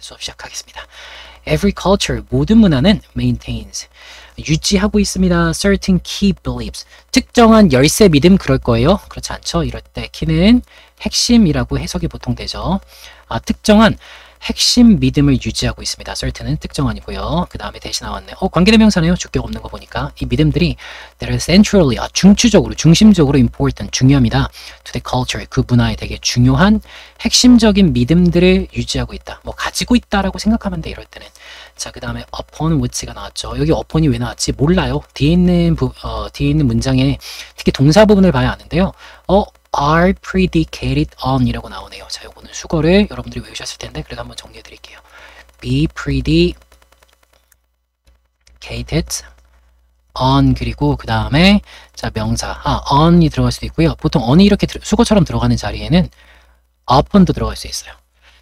수업 시작하겠습니다. Every culture, 모든 문화는 maintains, 유지하고 있습니다. certain key beliefs, 특정한 열쇠 믿음 그럴 거예요. 그렇지 않죠? 이럴 때 key는 핵심이라고 해석이 보통 되죠. 특정한 핵심 믿음을 유지하고 있습니다. certain은 특정한이고요. 그 다음에 대신 나왔네. 관계대명사네요. 주격 없는 거 보니까. 이 믿음들이 that are centrally, 중추적으로, 중심적으로 important, 중요합니다. to the culture, 그 문화에 되게 중요한 핵심적인 믿음들을 유지하고 있다. 뭐 가지고 있다라고 생각하면 돼, 이럴 때는. 자, 그 다음에 upon which가 나왔죠. 여기 upon이 왜 나왔지? 몰라요. 뒤에 있는 문장에 특히 동사 부분을 봐야 아는데요. are predicated on 이라고 나오네요. 자, 요거는 수거를 여러분들이 외우셨을 텐데 그래도 한번 정리해 드릴게요. be predicated on, 그리고 그 다음에 자, 명사 on이 들어갈 수도 있고요. 보통 on이 이렇게 수거처럼 들어가는 자리에는 upon도 들어갈 수 있어요.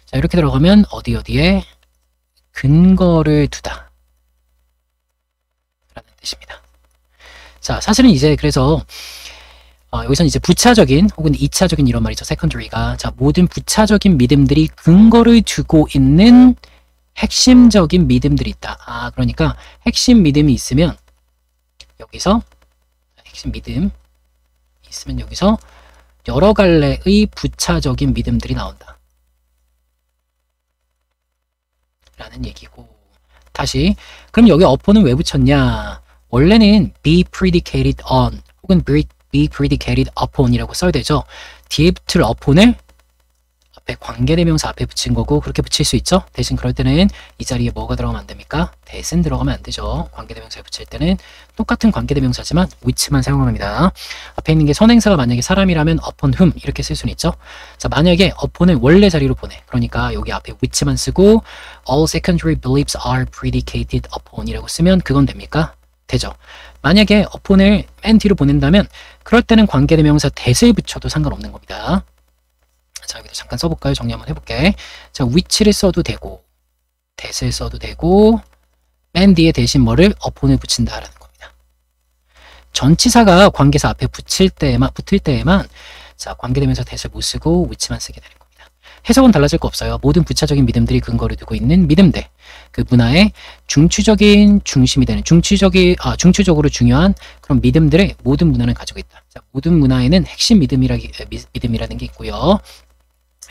자, 이렇게 들어가면 어디에 근거를 두다 라는 뜻입니다. 자, 사실은 이제 그래서 여기서는 이제 부차적인 혹은 2차적인 이런 말이죠. secondary가. 자, 모든 부차적인 믿음들이 근거를 두고 있는 핵심적인 믿음들이 있다. 그러니까 핵심 믿음이 있으면 여기서 핵심 믿음 있으면 여기서 여러 갈래의 부차적인 믿음들이 나온다 라는 얘기고, 다시 그럼 여기 upon은 왜 붙였냐? 원래는 be predicated on 혹은 be predicated upon 이라고 써야 되죠. 뒤에 붙을 upon을 앞에 관계대명사 앞에 붙인 거고 그렇게 붙일 수 있죠. 대신 그럴 때는 이 자리에 뭐가 들어가면 안 됩니까? that은 들어가면 안 되죠. 관계대명사에 붙일 때는 똑같은 관계대명사지만 which만 사용합니다. 앞에 있는 게 선행사가 만약에 사람이라면 upon whom 이렇게 쓸 수는 있죠. 자, 만약에 upon을 원래 자리로 보내. 그러니까 여기 앞에 which만 쓰고 all secondary beliefs are predicated upon 이라고 쓰면 그건 됩니까? 되죠. 만약에 upon을 맨 뒤로 보낸다면 그럴 때는 관계대명사 that을 붙여도 상관없는 겁니다. 자, 여기도 잠깐 써볼까요? 정리 한번 해볼게. 자, which를 써도 되고 that을 써도 되고 맨 뒤에 대신 뭐를 upon을 붙인다라는 겁니다. 전치사가 관계사 앞에 붙을 때에만 자, 관계대명사 that을 못 쓰고 which만 쓰게 되는 겁니다. 해석은 달라질 거 없어요. 모든 부차적인 믿음들이 근거를 두고 있는 믿음들, 그 문화의 중추적인 중심이 되는 중추적으로 중요한 그런 믿음들을 모든 문화는 가지고 있다. 자, 모든 문화에는 핵심 믿음이라는 게 있고요.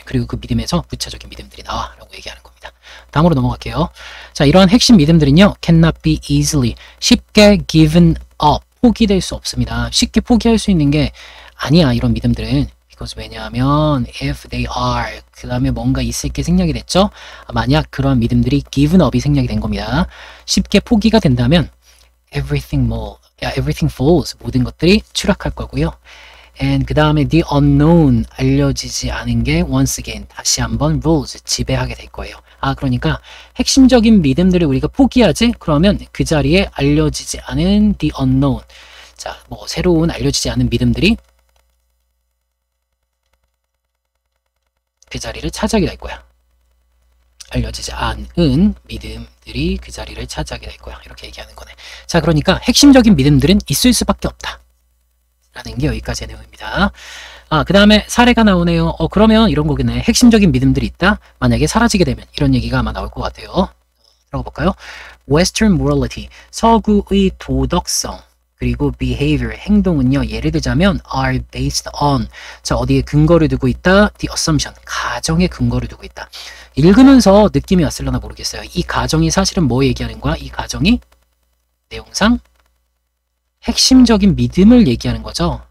그리고 그 믿음에서 부차적인 믿음들이 나와 라고 얘기하는 겁니다. 다음으로 넘어갈게요. 자, 이러한 핵심 믿음들은요, cannot be easily, 쉽게 given up, 포기될 수 없습니다. 쉽게 포기할 수 있는 게 아니야, 이런 믿음들은. because 왜냐하면 if they are, 그 다음에 뭔가 있을 게 생략이 됐죠. 만약 그런 믿음들이 given up이 생략이 된 겁니다. 쉽게 포기가 된다면 everything falls, 모든 것들이 추락할 거고요. and 그 다음에 the unknown, 알려지지 않은 게 once again, 다시 한번 rules, 지배하게 될 거예요. 그러니까 핵심적인 믿음들을 우리가 포기하지? 그러면 그 자리에 알려지지 않은 the unknown, 자, 뭐 새로운 알려지지 않은 믿음들이 그 자리를 차지하게 될 거야. 알려지지 않은 믿음들이 그 자리를 차지하게 될 거야. 이렇게 얘기하는 거네. 자, 그러니까 핵심적인 믿음들은 있을 수밖에 없다 라는 게 여기까지의 내용입니다. 그 다음에 사례가 나오네요. 그러면 이런 거겠네. 핵심적인 믿음들이 있다. 만약에 사라지게 되면 이런 얘기가 아마 나올 것 같아요. 들어가 볼까요? Western morality, 서구의 도덕성, 그리고 behavior, 행동은요, 예를 들자면 are based on, 자, 어디에 근거를 두고 있다? the assumption, 가정에 근거를 두고 있다. 읽으면서 느낌이 왔을려나 모르겠어요. 이 가정이 사실은 뭐 얘기하는 거야? 이 가정이 내용상 핵심적인 믿음을 얘기하는 거죠.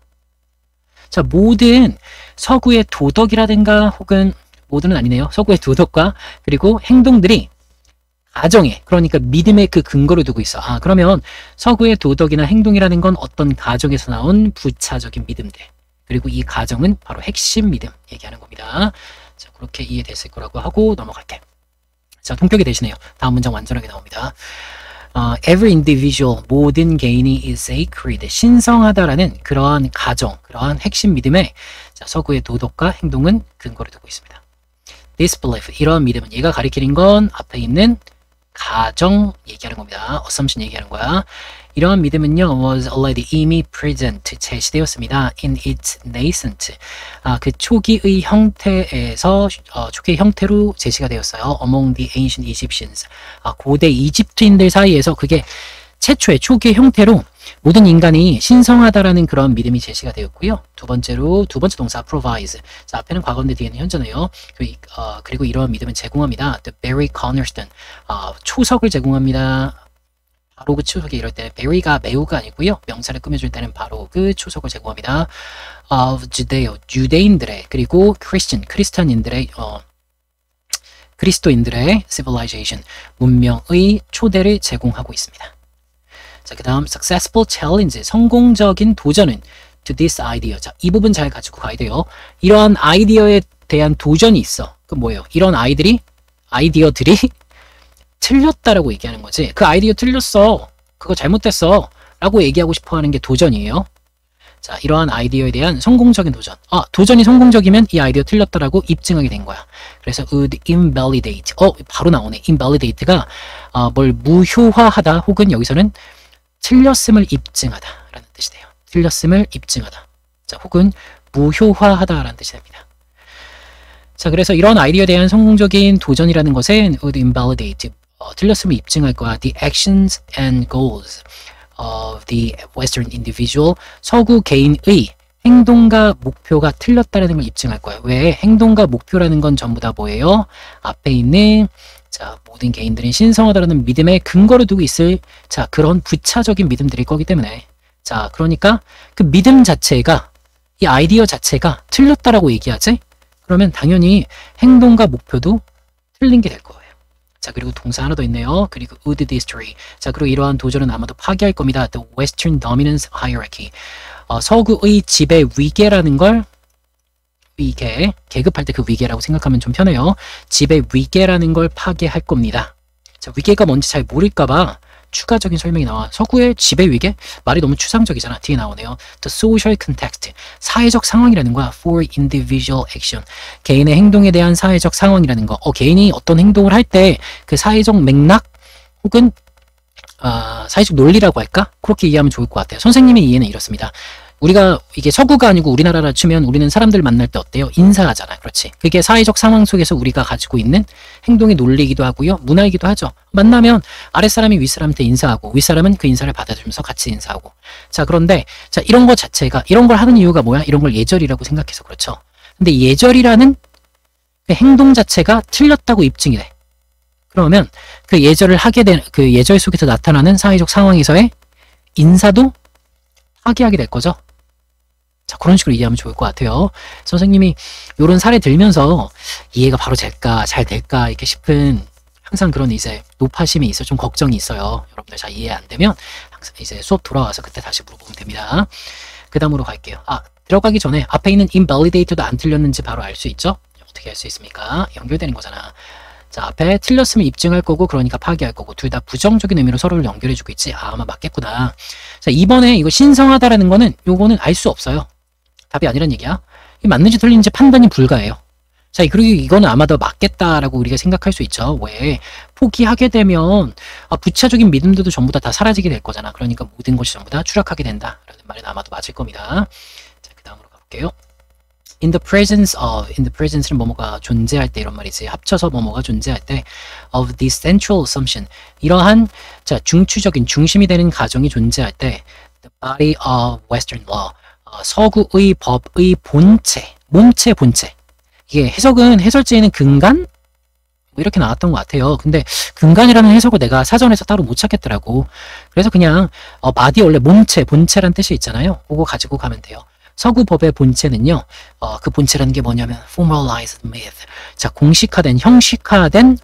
자, 모든 서구의 도덕이라든가 혹은 모든은 아니네요. 서구의 도덕과 그리고 행동들이 가정에, 그러니까 믿음의 그 근거를 두고 있어. 그러면 서구의 도덕이나 행동이라는 건 어떤 가정에서 나온 부차적인 믿음들, 그리고 이 가정은 바로 핵심 믿음 얘기하는 겁니다. 자, 그렇게 이해됐을 거라고 하고 넘어갈게. 자, 동격이 되시네요. 다음 문장 완전하게 나옵니다. Every individual, 모든 개인이 is sacred, 신성하다라는 그러한 가정, 그러한 핵심 믿음에 자, 서구의 도덕과 행동은 근거를 두고 있습니다. This belief, 이런 믿음은 얘가 가리키는 건 앞에 있는 가정 얘기하는 겁니다. assumption 얘기하는 거야. 이러한 믿음은요, was already 이미 present, 제시되었습니다. in its nascent, 그 초기의 형태에서, 초기의 형태로 제시가 되었어요. among the ancient Egyptians, 고대 이집트인들 사이에서 그게 최초의 초기의 형태로 모든 인간이 신성하다라는 그런 믿음이 제시가 되었고요. 두 번째 동사 provides. 자, 앞에는 과거인데 뒤에는 현재네요. 그리고 이러한 믿음은 제공합니다. The very cornerstone. 초석을 제공합니다. 바로 그 초석이 이럴 때 very가 매우가 아니고요. 명사를 꾸며줄 때는 바로 그 초석을 제공합니다. of Judeo. 유대인들의 그리고 Christian. 그리스도인들의 civilization. 문명의 초대를 제공하고 있습니다. 자, 그 다음 successful challenge, 성공적인 도전은 to this idea. 자, 이 부분 잘 가지고 가야 돼요. 이러한 아이디어에 대한 도전이 있어. 그 뭐예요? 이런 아이디어들이 틀렸다라고 얘기하는 거지. 그 아이디어 틀렸어. 그거 잘못됐어. 라고 얘기하고 싶어 하는 게 도전이에요. 자, 이러한 아이디어에 대한 성공적인 도전. 도전이 성공적이면 이 아이디어 틀렸다라고 입증하게 된 거야. 그래서 would invalidate. 바로 나오네. invalidate가 뭘 무효화하다 혹은 여기서는 틀렸음을 입증하다 라는 뜻이 돼요. 틀렸음을 입증하다. 자, 혹은 무효화하다 라는 뜻이 됩니다. 자, 그래서 이런 아이디어에 대한 성공적인 도전이라는 것은 would invalidate, 틀렸음을 입증할 거야. The actions and goals of the Western individual, 서구 개인의 행동과 목표가 틀렸다는 걸 입증할 거예요. 왜? 행동과 목표라는 건 전부 다 뭐예요? 앞에 있는 모든 개인들은 신성하다라는 믿음에 근거를 두고 있을 그런 부차적인 믿음들일 거기 때문에 그러니까 그 믿음 자체가 이 아이디어 자체가 틀렸다라고 얘기하지? 그러면 당연히 행동과 목표도 틀린 게 될 거예요. 자, 그리고 동사 하나 더 있네요. 그리고 would destroy. 자, 그리고 이러한 도전은 아마도 파괴할 겁니다. The Western Dominance Hierarchy. 서구의 지배 위계라는 걸 계급할 때 그 위계라고 생각하면 좀 편해요. 지배 위계라는 걸 파괴할 겁니다. 자, 위계가 뭔지 잘 모를까봐 추가적인 설명이 나와. 서구의 지배 위계? 말이 너무 추상적이잖아. 뒤에 나오네요. The social context. 사회적 상황이라는 거야. For individual action. 개인의 행동에 대한 사회적 상황이라는 거. 개인이 어떤 행동을 할 때 그 사회적 맥락 혹은 사회적 논리라고 할까? 그렇게 이해하면 좋을 것 같아요. 선생님의 이해는 이렇습니다. 우리가 이게 서구가 아니고 우리나라라 치면 우리는 사람들 만날 때 어때요? 인사하잖아요. 그렇지. 그게 사회적 상황 속에서 우리가 가지고 있는 행동의 논리이기도 하고요. 문화이기도 하죠. 만나면 아랫사람이 윗사람한테 인사하고 윗사람은 그 인사를 받아주면서 같이 인사하고. 자, 그런데 이런 거 자체가 이런 걸 하는 이유가 뭐야? 이런 걸 예절이라고 생각해서 그렇죠. 근데 예절이라는 그 행동 자체가 틀렸다고 입증이 돼. 그러면 그 예절을 하게 된 그 예절 속에서 나타나는 사회적 상황에서의 인사도 파괴하게 될 거죠. 자, 그런 식으로 이해하면 좋을 것 같아요. 선생님이 이런 사례 들면서 이해가 바로 될까, 잘 될까 이렇게 싶은 항상 그런 이제 노파심이 있어, 좀 걱정이 있어요. 여러분들 잘 이해 안 되면 항상 이제 수업 돌아와서 그때 다시 물어보면 됩니다. 그 다음으로 갈게요. 들어가기 전에 앞에 있는 invalidate도 안 틀렸는지 바로 알 수 있죠? 어떻게 알 수 있습니까? 연결되는 거잖아. 자, 앞에 틀렸으면 입증할 거고 그러니까 파괴할 거고 둘 다 부정적인 의미로 서로를 연결해주고 있지. 아마 맞겠구나. 자, 이번에 이거 신성하다라는 거는 요거는 알 수 없어요. 답이 아니란 얘기야. 이게 맞는지 틀린지 판단이 불가해요. 자, 그리고 이거는 아마 더 맞겠다라고 우리가 생각할 수 있죠. 왜? 포기하게 되면 부차적인 믿음들도 전부 다 사라지게 될 거잖아. 그러니까 모든 것이 전부 다 추락하게 된다 라는 말은 아마도 맞을 겁니다. 자, 그 다음으로 가볼게요. in the presence는 뭐뭐가 존재할 때 이런 말이지. 합쳐서 뭐뭐가 존재할 때 of the central assumption, 이러한 중추적인 중심이 되는 가정이 존재할 때 the body of Western law, 서구의 법의 본체, 몸체 본체. 이게 해설지에는 근간? 뭐 이렇게 나왔던 것 같아요. 근데 근간이라는 해석을 내가 사전에서 따로 못 찾겠더라고. 그래서 그냥 body 원래 몸체, 본체란 뜻이 있잖아요. 그거 가지고 가면 돼요. 서구 법의 본체는요, 그 본체라는 게 뭐냐면 formalized myth. 자, 공식화된, 형식화된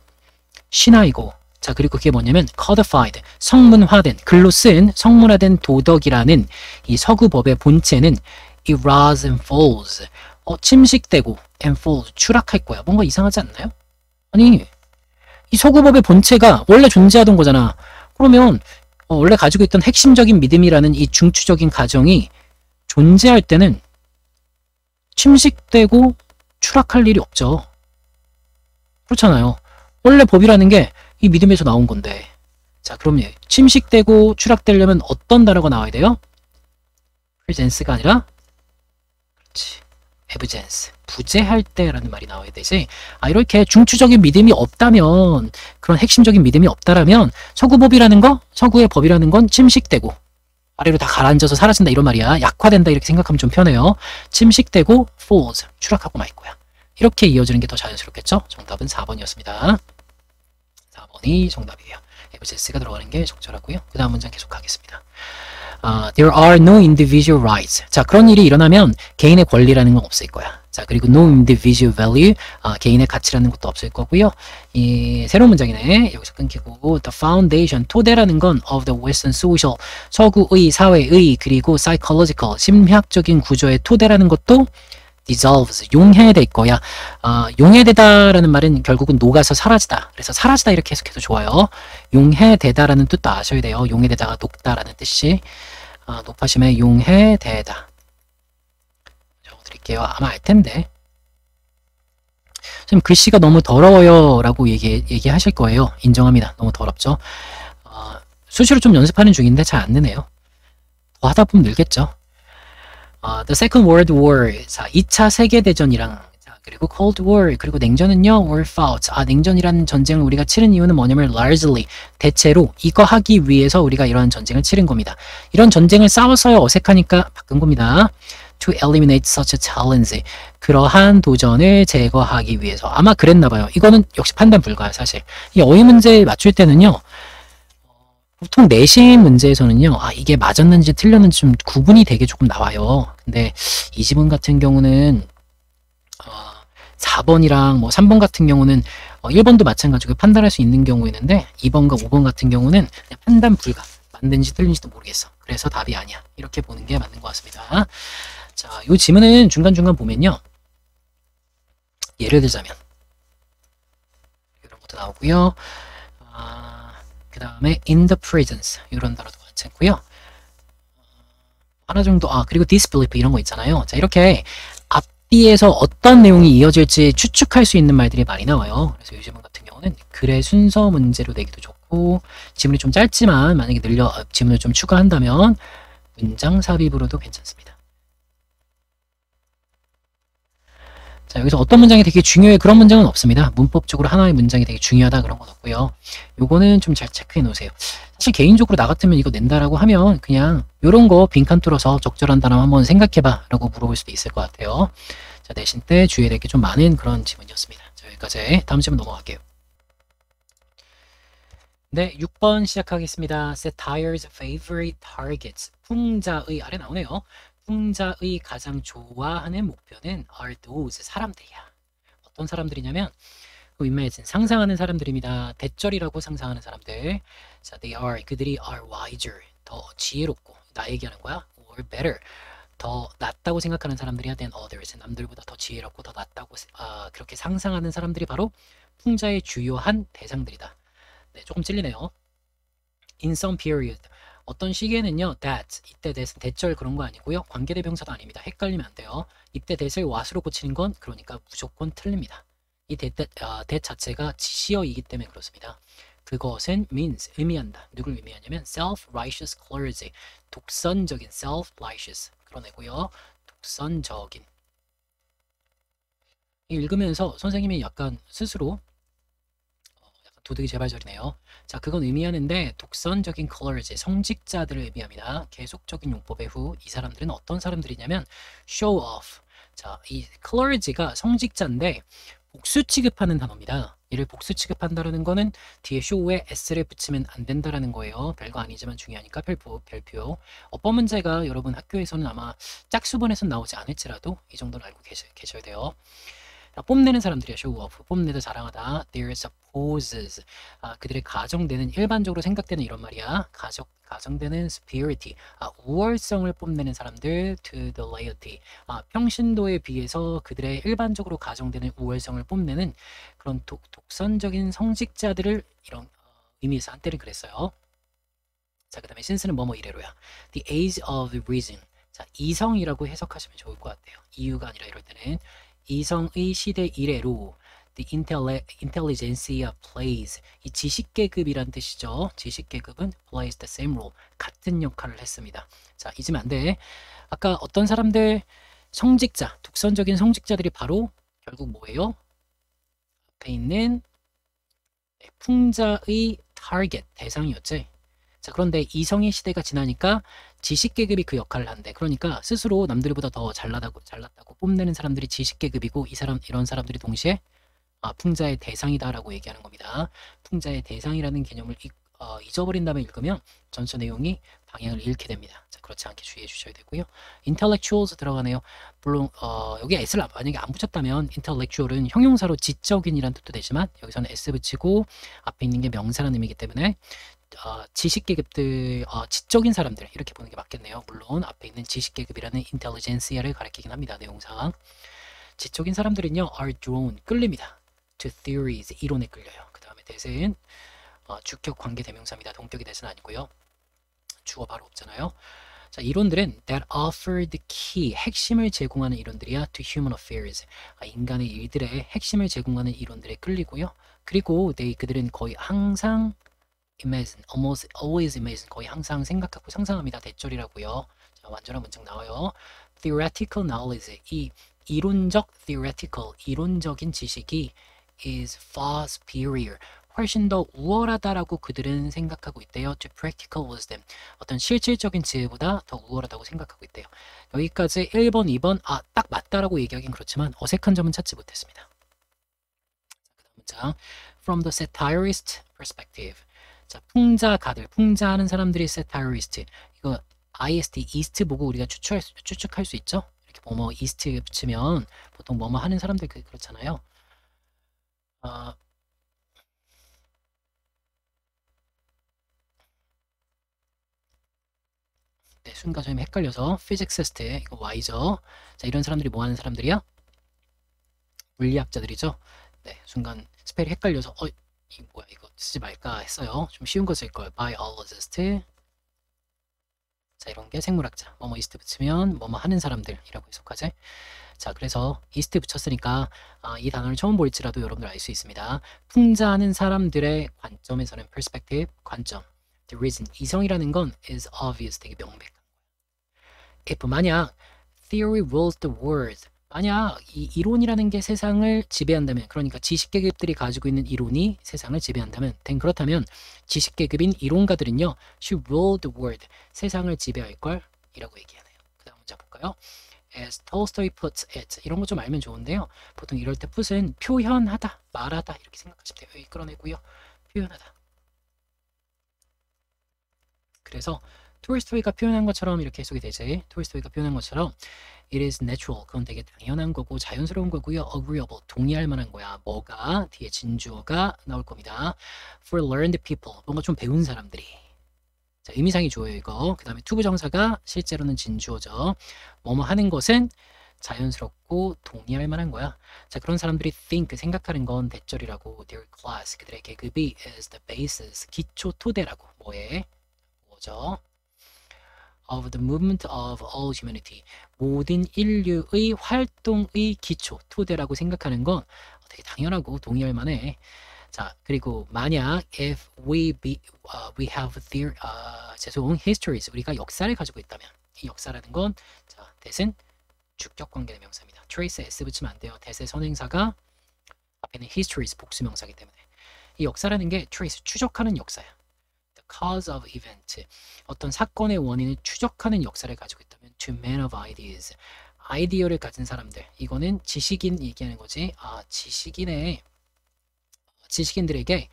신화이고, 자, 그리고 그게 뭐냐면 codified, 성문화된, 글로 쓴 성문화된 도덕이라는 이 서구 법의 본체는 erodes and falls, 침식되고 and falls, 추락할 거야. 뭔가 이상하지 않나요? 아니, 이 서구 법의 본체가 원래 존재하던 거잖아. 그러면 원래 가지고 있던 핵심적인 믿음이라는 이 중추적인 가정이 존재할 때는 침식되고 추락할 일이 없죠. 그렇잖아요. 원래 법이라는 게 이 믿음에서 나온 건데. 자, 그럼 침식되고 추락되려면 어떤 단어가 나와야 돼요? presence가 아니라 그렇지. evidence. 부재할 때라는 말이 나와야 되지. 이렇게 중추적인 믿음이 없다면, 그런 핵심적인 믿음이 없다라면 서구법이라는 거, 서구의 법이라는 건 침식되고 아래로 다 가라앉아서 사라진다 이런 말이야. 약화된다 이렇게 생각하면 좀 편해요. 침식되고 falls. 추락하고 말 거야. 이렇게 이어지는 게 더 자연스럽겠죠? 정답은 4번이었습니다. 4번이 정답이에요. evidence가 들어가는 게 적절하고요. 그 다음 문장 계속 가겠습니다. There are no individual rights. 자, 그런 일이 일어나면 개인의 권리라는 건 없을 거야. 자, 그리고 no individual value. 개인의 가치라는 것도 없을 거고요. 이 새로운 문장이네. 여기서 끊기고 the foundation, 토대라는 건 of the Western social, 서구의 사회의 그리고 psychological, 심리학적인 구조의 토대라는 것도 dissolves, 용해될 거야. 용해되다라는 말은 결국은 녹아서 사라지다. 그래서 사라지다 이렇게 해석해도 좋아요. 용해되다라는 뜻도 아셔야 돼요. 용해되다가 녹다라는 뜻이. 높아심에 용해되다. 적어드릴게요. 아마 알 텐데. 선생님 글씨가 너무 더러워요 라고 얘기하실 거예요. 인정합니다. 너무 더럽죠. 수시로 좀 연습하는 중인데 잘 안 느네요. 더 하다 보면 늘겠죠. The Second World War, 자, 2차 세계대전이랑, 자, 그리고 Cold War, 그리고 냉전은요, were fought. 냉전이라는 전쟁을 우리가 치른 이유는 뭐냐면, largely, 대체로, 이거 하기 위해서 우리가 이런 전쟁을 치른 겁니다. 이런 전쟁을 싸웠어요. 어색하니까 바꾼 겁니다. To eliminate such a challenge. 그러한 도전을 제거하기 위해서. 아마 그랬나봐요. 이거는 역시 판단 불가야, 사실. 이 어휘 문제 맞출 때는요, 보통 내신 문제에서는요, 이게 맞았는지 틀렸는지 좀 구분이 되게 조금 나와요. 근데 이 지문 같은 경우는 4번이랑 뭐 3번 같은 경우는 1번도 마찬가지고 판단할 수 있는 경우 있는데 2번과 5번 같은 경우는 그냥 판단 불가. 맞는지 틀린지도 모르겠어. 그래서 답이 아니야. 이렇게 보는 게 맞는 것 같습니다. 자, 이 지문은 중간중간 보면요. 예를 들자면 이런 것도 나오고요. 그 다음에 in the presence 이런 단어도 괜찮고요. 하나 정도 그리고 disbelief 이런 거 있잖아요. 자, 이렇게 앞뒤에서 어떤 내용이 이어질지 추측할 수 있는 말들이 많이 나와요. 그래서 이 지문 같은 경우는 글의 순서 문제로 내기도 좋고, 지문이 좀 짧지만 만약에 지문을 좀 추가한다면 문장 삽입으로도 괜찮습니다. 자, 여기서 어떤 문장이 되게 중요해 그런 문장은 없습니다. 문법적으로 하나의 문장이 되게 중요하다 그런 건 없고요. 요거는 좀 잘 체크해 놓으세요. 사실 개인적으로 나 같으면 이거 낸다라고 하면 그냥 요런 거 빈칸 뚫어서 적절한 단어 한번 생각해봐 라고 물어볼 수도 있을 것 같아요. 자, 내신 때 주의해야 될 게 좀 많은 그런 지문이었습니다. 자, 여기까지. 다음 지문 넘어갈게요. 네, 6번 시작하겠습니다. Satire's favorite targets. 풍자의 아래 나오네요. 풍자의 가장 좋아하는 목표는 are those, 사람들이야. 어떤 사람들이냐면 imagine, 상상하는 사람들입니다. 대절이라고 상상하는 사람들. 자, they are, 그들이 are wiser, 더 지혜롭고, 나 얘기하는 거야. or better, 더 낫다고 생각하는 사람들이야 than others, 남들보다 더 지혜롭고 더 낫다고 그렇게 상상하는 사람들이 바로 풍자의 주요한 대상들이다. 네, 조금 찔리네요. in some period, 어떤 시기에는요, that, 이때 that은 대절 그런 거 아니고요. 관계대명사도 아닙니다. 헷갈리면 안 돼요. 이때 that을 what으로 고치는 건 그러니까 무조건 틀립니다. 이 that 자체가 지시어이기 때문에 그렇습니다. 그것은 means, 의미한다. 누굴 의미하냐면 self-righteous clergy, 독선적인 self-righteous, 그런 애고요. 독선적인. 읽으면서 선생님이 약간 스스로 도둑이 제발저리네요. 자, 그건 의미하는데 독선적인 clergy, 성직자들을 의미합니다. 계속적인 용법의 후 이 사람들은 어떤 사람들이냐면 show off. 자, 이 clergy가 성직자인데 복수 취급하는 단어입니다. 이를 복수 취급한다라는 거는 뒤에 show에 s를 붙이면 안 된다라는 거예요. 별거 아니지만 중요하니까 별표. 어법 문제가 여러분 학교에서는 아마 짝수번에선 나오지 않을지라도 이 정도는 알고 계셔야 돼요. 뽐내는 사람들이야. show off. 뽐내다 자랑하다. There supposes. 그들의 가정되는, 일반적으로 생각되는 이런 말이야. 가정되는 spirity. 우월성을 뽐내는 사람들. to the laity. 평신도에 비해서 그들의 일반적으로 가정되는 우월성을 뽐내는 그런 독선적인 성직자들을 이런 의미에서 한때는 그랬어요. 자, 그 다음에 since는 뭐뭐 이래로야. The age of reason. 자, 이성이라고 해석하시면 좋을 것 같아요. 이유가 아니라 이럴 때는 이성의 시대 이래로 the intelligentsia plays. 이 지식계급이란 뜻이죠. 지식계급은 plays the same role. 같은 역할을 했습니다. 자, 잊으면 안 돼. 아까 어떤 사람들 성직자, 독선적인 성직자들이 바로 결국 뭐예요? 앞에 있는 풍자의 타겟, 대상이었지. 자, 그런데 이성의 시대가 지나니까 지식계급이 그 역할을 한대. 그러니까 스스로 남들보다 더 잘났다고 뽐내는 사람들이 지식계급이고 이런 사람들이 동시에 풍자의 대상이다라고 얘기하는 겁니다. 풍자의 대상이라는 개념을 잊어버린 다음에 읽으면 전체 내용이 방향을 잃게 됩니다. 자, 그렇지 않게 주의해 주셔야 되고요. intellectuals 들어가네요. 물론 여기 s를 만약에 안 붙였다면 intellectual은 형용사로 지적인이란 뜻도 되지만 여기서는 s 붙이고 앞에 있는 게 명사라는 의미이기 때문에 지식계급들, 지적인 사람들 이렇게 보는 게 맞겠네요. 물론 앞에 있는 지식계급이라는 intelligentsia를 가리키긴 합니다. 내용상 지적인 사람들은요 are drawn, 끌립니다. to theories, 이론에 끌려요. 그 다음에 대세는 주격 관계 대명사입니다. 동격이 대세는 아니고요. 주어 바로 없잖아요. 자, 이론들은 that offer the key, 핵심을 제공하는 이론들이야 to human affairs, 인간의 일들의 핵심을 제공하는 이론들에 끌리고요. 그리고 그들은 거의 항상 imagine, almost always imagine, 거의 항상 생각하고 상상합니다. 대절이라고요. 자, 완전한 문장 나와요. theoretical knowledge, 이 이론적인 지식이 is far superior, 훨씬 더 우월하다라고 그들은 생각하고 있대요. to practical wisdom, 어떤 실질적인 지혜보다 더 우월하다고 생각하고 있대요. 여기까지 1번, 2번 딱 맞다라고 얘기하긴 그렇지만 어색한 점은 찾지 못했습니다. 그 다음 문장 from the satirist perspective. 자, 풍자하는 사람들이 satirist. 이거 ist, east 보고 우리가 추측할 수 있죠? 이렇게 뭐뭐 east 붙이면 보통 뭐뭐 하는 사람들 그렇잖아요. 네, 순간 좀 헷갈려서 피직시스트, 이거 Y죠. 자, 이런 사람들이 뭐 하는 사람들이야? 물리학자들이죠. 네, 순간 스펠이 헷갈려서 이거 뭐야, 이거 쓰지 말까 했어요. 좀 쉬운 거 쓸 걸. biologist. 자, 이런 게 생물학자. 뭐뭐 이스트 붙이면 뭐뭐 하는 사람들이라고 해석하지. 자, 그래서 이스트 붙였으니까 이 단어를 처음 볼지라도 여러분들 알 수 있습니다. 풍자하는 사람들의 관점에서는 perspective, 관점. The reason, 이성이라는 건 is obvious, 되게 명백한 거야. if 만약 theory rules the world, 만약 이 이론이라는 게 세상을 지배한다면, 그러니까 지식계급들이 가지고 있는 이론이 세상을 지배한다면, 그렇다면 지식계급인 이론가들은요 should rule the world, 세상을 지배할 걸 이라고 얘기하네요. 그 다음 문제 볼까요? As Tolstoy puts it, 이런 거 좀 알면 좋은데요, 보통 이럴 때 put은 표현하다, 말하다 이렇게 생각하시면 돼요. 여기 끌어내고요, 표현하다. 그래서 톨스토이가 표현한 것처럼 이렇게 해석이 되지. 톨스토이가 표현한 것처럼 it is natural, 그건 되게 당연한 거고 자연스러운 거고요. agreeable, 동의할 만한 거야. 뭐가? 뒤에 진주어가 나올 겁니다. for learned people, 뭔가 좀 배운 사람들이. 자, 의미상이 좋아요 이거. 그 다음에 투부정사가 실제로는 진주어죠. 뭐뭐 하는 것은 자연스럽고 동의할 만한 거야. 자, 그런 사람들이 think, 생각하는 건 대절이라고. their class, 그들의 계급이 is the basis, 기초 토대라고. 뭐죠? of the movement of all humanity, 모든 인류의 활동의 기초, 토대라고 생각하는 건 되게 당연하고 동의할 만해. 자, 그리고 만약 if we have histories, 우리가 역사를 가지고 있다면, 이 역사라는 건 자, 대신 주격 관계 명사입니다. trace s 붙이면 안 돼요. 대세 선행사가 앞에는 histories 복수명사이기 때문에 이 역사라는 게 trace, 추적하는 역사야. cause of event, 어떤 사건의 원인을 추적하는 역사를 가지고 있다면 to men of ideas, 아이디어를 가진 사람들, 이거는 지식인 얘기하는 거지. 지식인들에게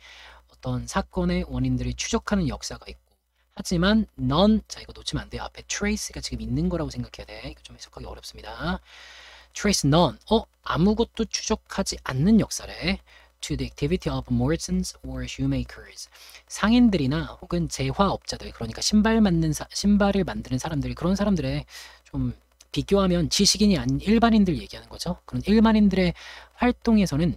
어떤 사건의 원인들을 추적하는 역사가 있고, 하지만 none, 자 이거 놓치면 안 돼요. 앞에 trace가 지금 있는 거라고 생각해야 돼. 이거 좀 해석하기 어렵습니다. trace none, 아무것도 추적하지 않는 역사래. to the activity of merchants or shoemakers, 상인들이나 혹은 제화업자들, 그러니까 신발을 만드는 사람들, 그런 사람들의 좀 비교하면 지식인이 아닌 일반인들 얘기하는 거죠. 그런 일반인들의 활동에서는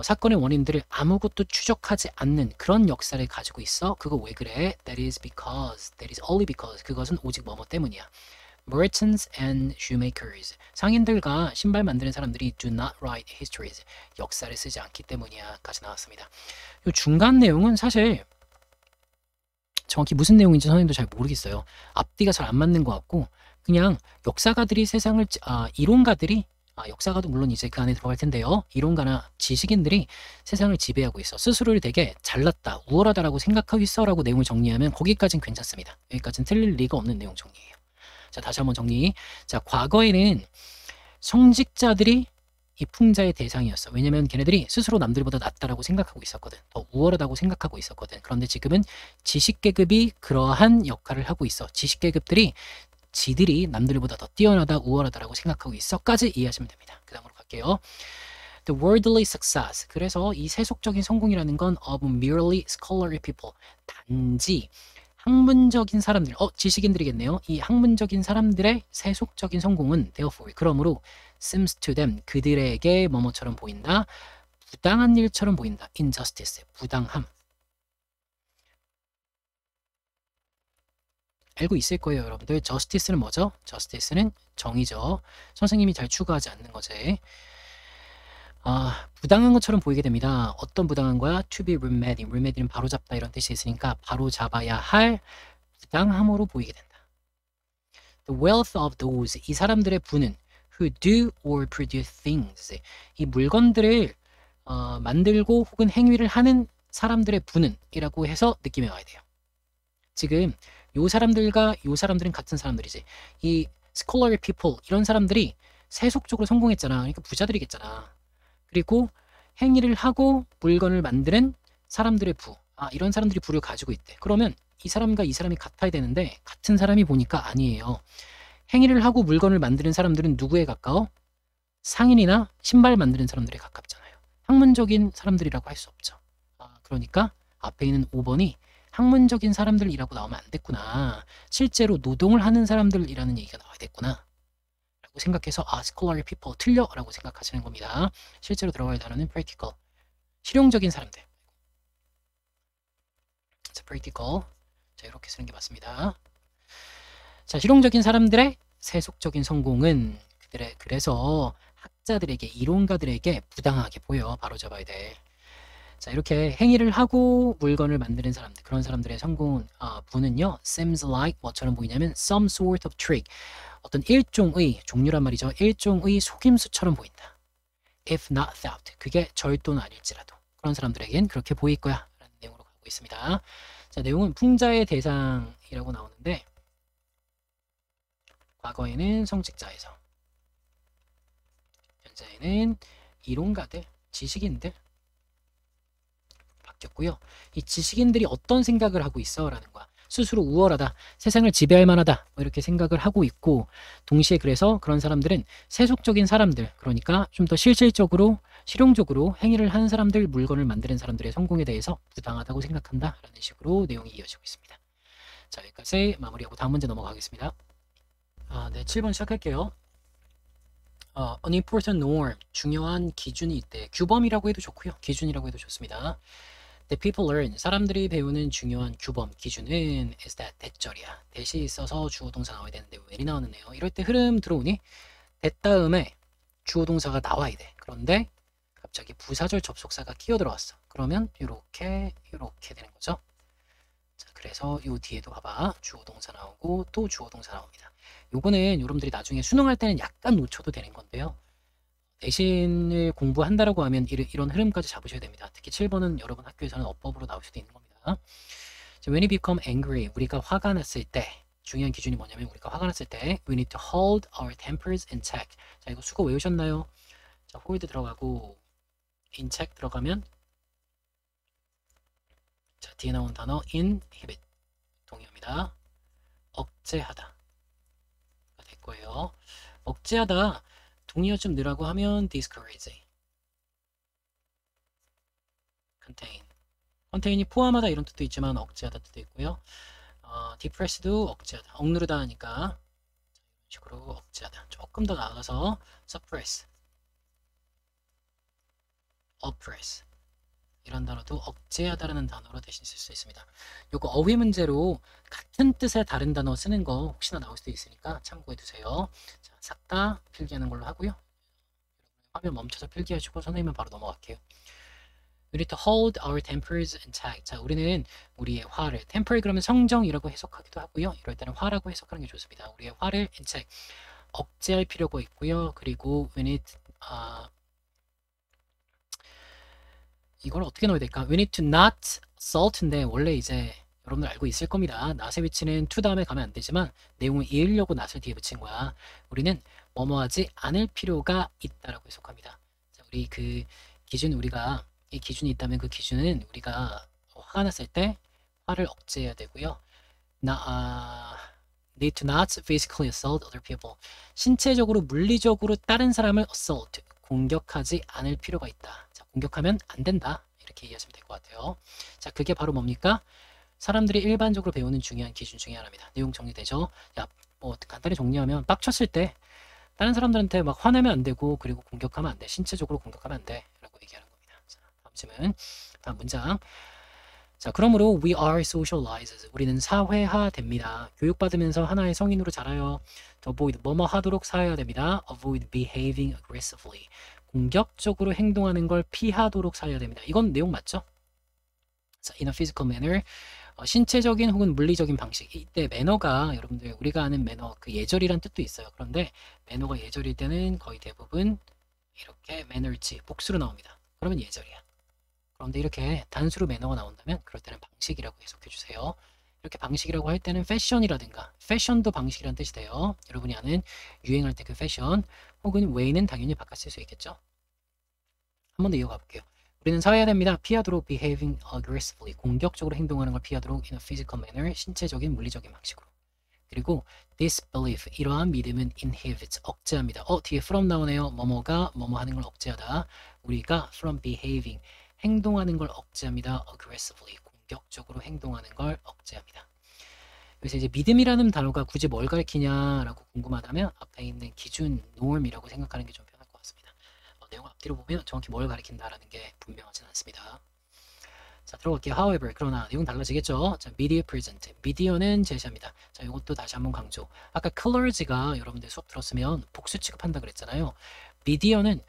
사건의 원인들을 아무것도 추적하지 않는 그런 역사를 가지고 있어. 그거 왜 그래? That is only because, 그것은 오직 뭐뭐 때문이야. merchants and shoemakers. 상인들과 신발 만드는 사람들이 do not write histories. 역사를 쓰지 않기 때문이야까지 나왔습니다. 이 중간 내용은 사실 정확히 무슨 내용인지 선생님도 잘 모르겠어요. 앞뒤가 잘 안 맞는 것 같고 그냥 역사가들이 세상을 이론가들이 역사가도 물론 이제 그 안에 들어갈 텐데요. 이론가나 지식인들이 세상을 지배하고 있어. 스스로를 되게 잘났다, 우월하다라고 생각하고 있어라고 내용을 정리하면 거기까지는 괜찮습니다. 여기까지는 틀릴 리가 없는 내용 정리예요. 자, 다시 한번 정리. 자, 과거에는 성직자들이 이 풍자의 대상이었어. 왜냐면 걔네들이 스스로 남들보다 낫다라고 생각하고 있었거든. 더 우월하다고 생각하고 있었거든. 그런데 지금은 지식계급이 그러한 역할을 하고 있어. 지식계급들이 지들이 남들보다 더 뛰어나다, 우월하다라고 생각하고 있어까지 이해하시면 됩니다. 그 다음으로 갈게요. The worldly success. 그래서 이 세속적인 성공이라는 건 of merely scholarly people. 단지 학문적인 사람들, 지식인들이겠네요. 이 학문적인 사람들의 세속적인 성공은 therefore, 그러므로 seems to them, 그들에게 뭐뭐처럼 보인다. 부당한 일처럼 보인다. injustice, 부당함. 알고 있을 거예요, 여러분들. justice는 뭐죠? justice는 정의죠. 선생님이 잘 추구하지 않는 거지. 부당한 것처럼 보이게 됩니다. 어떤 부당한 거야? to be remedied. remedied는 바로잡다 이런 뜻이 있으니까 바로잡아야 할 부당함으로 보이게 된다. The wealth of those. 이 사람들의 부는 who do or produce things. 이 물건들을 만들고 혹은 행위를 하는 사람들의 부는 이라고 해서 느낌이 와야 돼요. 지금 요 사람들과 요 사람들은 같은 사람들이지. 이 scholarly people 이런 사람들이 세속적으로 성공했잖아. 그러니까 부자들이겠잖아. 그리고 행위를 하고 물건을 만드는 사람들의 부. 이런 사람들이 부를 가지고 있대. 그러면 이 사람과 이 사람이 같아야 되는데 같은 사람이 보니까 아니에요. 행위를 하고 물건을 만드는 사람들은 누구에 가까워? 상인이나 신발 만드는 사람들에 가깝잖아요. 학문적인 사람들이라고 할 수 없죠. 그러니까 앞에 있는 5번이 학문적인 사람들이라고 나오면 안 됐구나. 실제로 노동을 하는 사람들이라는 얘기가 나와야 됐구나. 라고 생각해서 scholarly people 틀려 라고 생각하시는 겁니다. 실제로 들어갈 단어는 practical. 실용적인 사람들. 자, practical. 자, 이렇게 쓰는 게 맞습니다. 자, 실용적인 사람들의 세속적인 성공은 그래서 학자들에게, 이론가들에게 부당하게 보여. 바로 잡아야 돼. 자, 이렇게 행위를 하고 물건을 만드는 사람들, 그런 사람들의 성공 부는요, seems like 뭐처럼 보이냐면 some sort of trick, 어떤 일종의, 종류란 말이죠, 일종의 속임수처럼 보인다. if not theft, 그게 절도는 아닐지라도 그런 사람들에겐 그렇게 보일 거야 라는 내용으로 가고 있습니다. 자, 내용은 풍자의 대상이라고 나오는데 과거에는 성직자에서, 현재에는 이론가들, 지식인들 바뀌었고요. 이 지식인들이 어떤 생각을 하고 있어? 라는 거야. 스스로 우월하다, 세상을 지배할 만하다, 뭐 이렇게 생각을 하고 있고, 동시에 그래서 그런 사람들은 세속적인 사람들, 그러니까 좀 더 실질적으로, 실용적으로 행위를 하는 사람들, 물건을 만드는 사람들의 성공에 대해서 부당하다고 생각한다 라는 식으로 내용이 이어지고 있습니다. 자, 여기까지 마무리하고 다음 문제 넘어가겠습니다. 네, 7번 시작할게요. An important norm, 중요한 기준이 있대. 규범이라고 해도 좋고요, 기준이라고 해도 좋습니다. The people learn, 사람들이 배우는 중요한 규범, 기준은 is that 대절이야. 대시 있어서 주어 동사 나와야 되는데 왜이 나오는데요. 이럴 때 흐름 들어오니 that 다음에 주어 동사가 나와야 돼. 그런데 갑자기 부사절 접속사가 끼어 들어왔어. 그러면 이렇게 되는 거죠. 자, 그래서 요 뒤에도 봐봐, 주어 동사 나오고 또 주어 동사 나옵니다. 요거는 여러분들이 나중에 수능할 때는 약간 놓쳐도 되는 건데요. 내신을 공부한다라고 하면 이런 흐름까지 잡으셔야 됩니다. 특히 7번은 여러분 학교에서는 어법으로 나올 수도 있는 겁니다. So when we become angry, 우리가 화가 났을 때, 중요한 기준이 뭐냐면 우리가 화가 났을 때 we need to hold our tempers in check. 자, 이거 수거 외우셨나요? 자, hold 들어가고 in check 들어가면, 자, 뒤에 나온 단어 inhibit 동의어입니다. 억제하다 될 거예요. 억제하다 동의어 좀 넣으라고 하면 discourage, contain이 포함하다 이런 뜻도 있지만 억제하다 뜻도 있고요. depress도 억제하다, 억누르다 하니까 이런 식으로 억제하다. 조금 더 나아가서 suppress, oppress, 이런 단어도 억제하다라는 단어로 대신 쓸 수 있습니다. 요거 어휘 문제로 같은 뜻의 다른 단어 쓰는 거 혹시나 나올 수도 있으니까 참고해 두세요. 자, 싹 다 필기하는 걸로 하고요. 화면 멈춰서 필기하시고 선생님은 바로 넘어갈게요. We need to hold our tempers intact. 자, 우리는 우리의 화를 temper 그러면 성정이라고 해석하기도 하고요. 이럴 때는 화라고 해석하는 게 좋습니다. 우리의 화를 intact 억제할 필요가 있고요. 그리고 we need 이걸 어떻게 넣어야 될까? We need to not assault인데 원래 이제 여러분들 알고 있을 겁니다. not의 위치는 to 다음에 가면 안 되지만 내용을 이으려고 not을 뒤에 붙인 거야. 우리는 뭐뭐하지 않을 필요가 있다라고 해석합니다. 자, 우리 그 기준 우리가 이 기준이 있다면 그 기준은 우리가 화가 났을 때 화를 억제해야 되고요. Need to not physically assault other people. 신체적으로 물리적으로 다른 사람을 assault 공격하지 않을 필요가 있다. 자, 공격하면 안 된다. 이렇게 이해하시면 될 것 같아요. 자, 그게 바로 뭡니까? 사람들이 일반적으로 배우는 중요한 기준 중에 하나입니다. 내용 정리되죠? 야, 뭐 간단히 정리하면 빡쳤을 때 다른 사람들한테 막 화내면 안 되고 그리고 공격하면 안 돼. 신체적으로 공격하면 안 돼. 라고 얘기하는 겁니다. 자, 다음 질문. 다음 문장. 자, 그러므로 we are socialized. 우리는 사회화됩니다. 교육받으면서 하나의 성인으로 자라요. To avoid 뭐뭐 하도록 사회화 됩니다. Avoid behaving aggressively. 공격적으로 행동하는 걸 피하도록 사회화 됩니다. 이건 내용 맞죠? 자, in a physical manner. 신체적인 혹은 물리적인 방식. 이때 매너가 여러분들 우리가 아는 매너 그 예절이란 뜻도 있어요. 그런데 매너가 예절일 때는 거의 대부분 이렇게 manner지 복수로 나옵니다. 그러면 예절이야. 그런데 이렇게 단수로 매너가 나온다면 그럴 때는 방식이라고 해석해 주세요. 이렇게 방식이라고 할 때는 패션이라든가 패션도 방식이라는 뜻이 돼요. 여러분이 아는 유행할 때 그 패션 혹은 way는 당연히 바꿔 쓸 수 있겠죠. 한 번 더 이어가 볼게요. 우리는 사회화됩니다. 피하도록 behaving aggressively 공격적으로 행동하는 걸 피하도록 in a physical manner 신체적인 물리적인 방식으로. 그리고 disbelief 이러한 믿음은 inhibits 억제합니다. 뒤에 from 나오네요. 뭐뭐가 뭐뭐 하는 걸 억제하다. 우리가 from behaving 행동하는 걸 억제합니다. aggressively 공격적으로 행동하는 걸 억제합니다. 그래서 이제 믿음이라는 단어가 굳이 뭘 가리키냐라고 궁금하다면 앞에 있는 기준, norm이라고 생각하는 게 좀 편할 것 같습니다. 내용을 앞뒤로 보면 정확히 뭘 가리킨다라는 게 분명하진 않습니다. 자, 들어갈게요. However, 그러나 내용 달라지겠죠. 자, media present. 미디어는 제시합니다. 자, 이것도 다시 한번 강조. 아까 clergy가 여러분들 수업 들었으면 복수 취급한다 그랬잖아요. 미디어는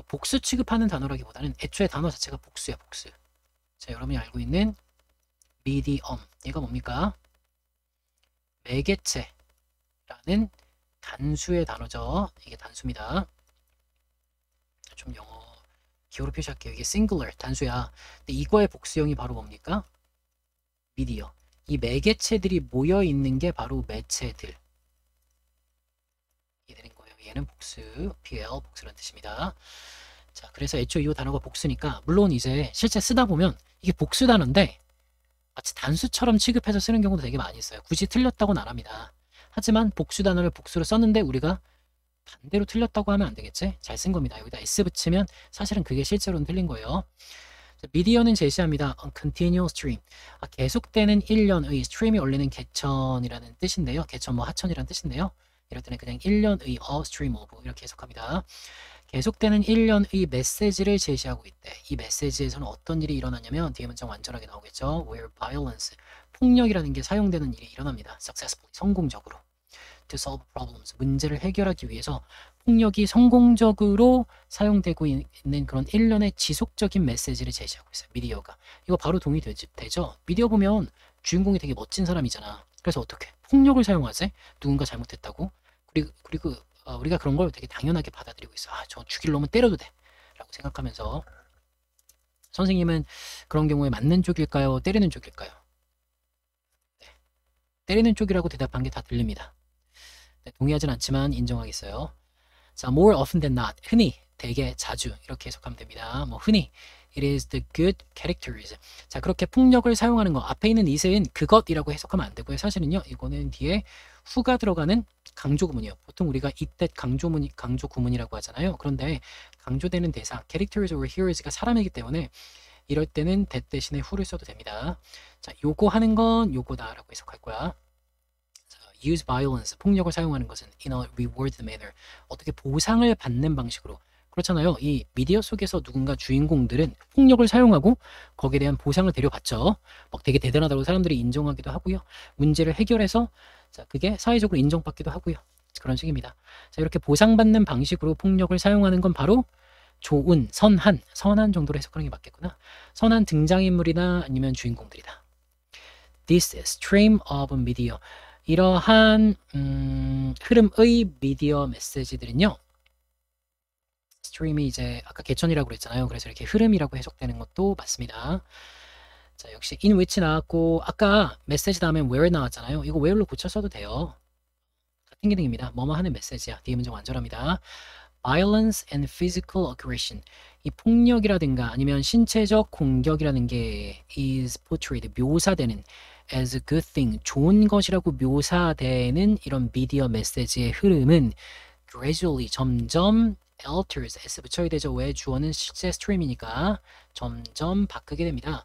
복수 취급하는 단어라기보다는 애초에 단어 자체가 복수야, 복수. 자, 여러분이 알고 있는 medium. 얘가 뭡니까? 매개체라는 단수의 단어죠. 이게 단수입니다. 좀 영어 기호로 표시할게요. 이게 singular 단수야. 근데 이거의 복수형이 바로 뭡니까? 미디어. 이 매개체들이 모여 있는 게 바로 매체들. 이해되는 거예요. 얘는 복수, PL 복수라는 뜻입니다. 자, 그래서 애초에 이 단어가 복수니까 물론 이제 실제 쓰다 보면 이게 복수 단어인데 마치 단수처럼 취급해서 쓰는 경우도 되게 많이 있어요. 굳이 틀렸다고는 안 합니다. 하지만 복수 단어를 복수로 썼는데 우리가 반대로 틀렸다고 하면 안 되겠지? 잘 쓴 겁니다. 여기다 S 붙이면 사실은 그게 실제로는 틀린 거예요. 미디어는 제시합니다. continuous stream. 계속되는 일련의 stream이 올리는 개천이라는 뜻인데요. 개천 뭐 하천이라는 뜻인데요. 이럴 때는 그냥 일련의 a stream of 이렇게 해석합니다. 계속되는 일련의 메시지를 제시하고 있대. 이 메시지에서는 어떤 일이 일어나냐면 뒤에 문장 완전하게 나오겠죠. Where violence, 폭력이라는 게 사용되는 일이 일어납니다. Successfully, 성공적으로. To solve problems, 문제를 해결하기 위해서 폭력이 성공적으로 사용되고 있는 그런 일련의 지속적인 메시지를 제시하고 있어요. 미디어가. 이거 바로 동의되죠? 미디어 보면 주인공이 되게 멋진 사람이잖아. 그래서 어떻게? 폭력을 사용하지? 누군가 잘못했다고? 그리고 우리가 그런 걸 되게 당연하게 받아들이고 있어. 저 죽일 놈은 때려도 돼. 라고 생각하면서 선생님은 그런 경우에 맞는 쪽일까요? 때리는 쪽일까요? 네. 때리는 쪽이라고 대답한 게 다 들립니다. 네, 동의하진 않지만 인정하겠어요. 자, more often than not. 흔히, 되게, 자주 이렇게 해석하면 됩니다. 뭐 흔히 it is the good characters. 자, 그렇게 폭력을 사용하는 거 앞에 있는 it은 그것이라고 해석하면 안 되고요. 사실은요. 이거는 뒤에 후가 들어가는 강조 구문이요. 보통 우리가 이때 강조 구문이라고 하잖아요. 그런데 강조되는 대상 characters or heroes가 사람이기 때문에 이럴 때는 that 대신에 who를 써도 됩니다. 자, 요거 하는 건 요거다라고 해석할 거야. use violence, 폭력을 사용하는 것은 in a reward manner, 어떻게 보상을 받는 방식으로. 그렇잖아요. 이 미디어 속에서 누군가 주인공들은 폭력을 사용하고 거기에 대한 보상을 대려받죠. 막 되게 대단하다고 사람들이 인정하기도 하고요. 문제를 해결해서 자, 그게 사회적으로 인정받기도 하고요. 그런 식입니다. 자, 이렇게 보상받는 방식으로 폭력을 사용하는 건 바로 좋은, 선한 정도로 해석하는 게 맞겠구나. 선한 등장인물이나 아니면 주인공들이다. This stream of media. 이러한 흐름의 미디어 메시지들은요. 스트림이 이제 아까 개천이라고 그랬잖아요. 그래서 이렇게 흐름이라고 해석되는 것도 맞습니다. 자, 역시 in which 나왔고 아까 메시지 다음에 where 나왔잖아요. 이거 where로 고쳐 써도 돼요. 같은 기능입니다. 뭐뭐 하는 메시지야. 뒤에 문장 완전합니다. Violence and physical aggression. 이 폭력이라든가 아니면 신체적 공격이라는 게 is portrayed, 묘사되는 as a good thing, 좋은 것이라고 묘사되는 이런 미디어 메시지의 흐름은 gradually, 점점 alters, s 붙여야 되죠. 왜? 주어는 실제 스트림이니까 점점 바꾸게 됩니다.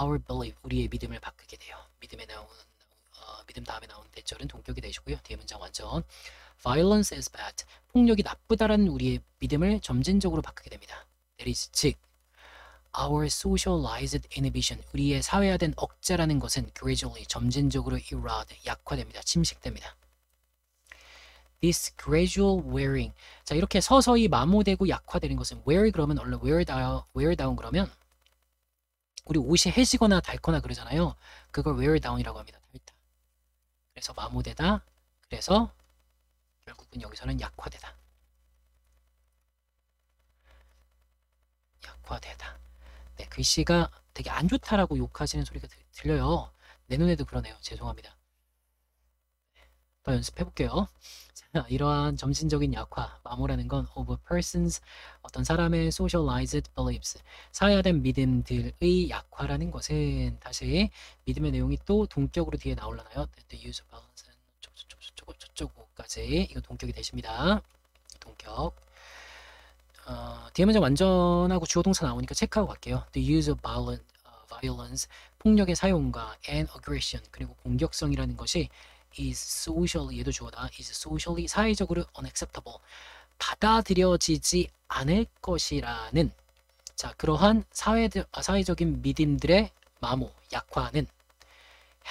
Our belief, 우리의 믿음을 바꾸게 돼요. 믿음 다음에 나오는 대절은 동격이 되시고요. 뒤에 문장 완전. Violence is bad. 폭력이 나쁘다라는 우리의 믿음을 점진적으로 바꾸게 됩니다. That is, 즉 our socialized inhibition, 우리의 사회화된 억제라는 것은 gradually, 점진적으로 erode, 약화됩니다. 침식됩니다. This gradual wearing. 자, 이렇게 서서히 마모되고 약화되는 것은 wear 그러면 원래 wear down 그러면 우리 옷이 해지거나 닳거나 그러잖아요. 그걸 wear down이라고 합니다. 닳다. 그래서 마모되다. 그래서 결국은 여기서는 약화되다. 약화되다. 네, 글씨가 되게 안 좋다라고 욕하시는 소리가 들려요. 내 눈에도 그러네요. 죄송합니다. 더 연습해 볼게요. 자, 이러한 점진적인 약화, 마모라는 건 of a person's, 어떤 사람의 socialized beliefs, 사회화된 믿음들의 약화라는 것은 다시 믿음의 내용이 또 동격으로 뒤에 나올라나요? The use of balance, 저쪽까지 이거 동격이 되십니다. 동격. 뒤에 문장 완전하고 주어 동사 나오니까 체크하고 갈게요. The use of violence, 폭력의 사용과 and aggression, 그리고 공격성이라는 것이 is socially, 얘도 주어다. is socially, 사회적으로 unacceptable, 받아들여지지 않을 것이라는, 자, 그러한 사회적인 믿음들의 마모, 약화는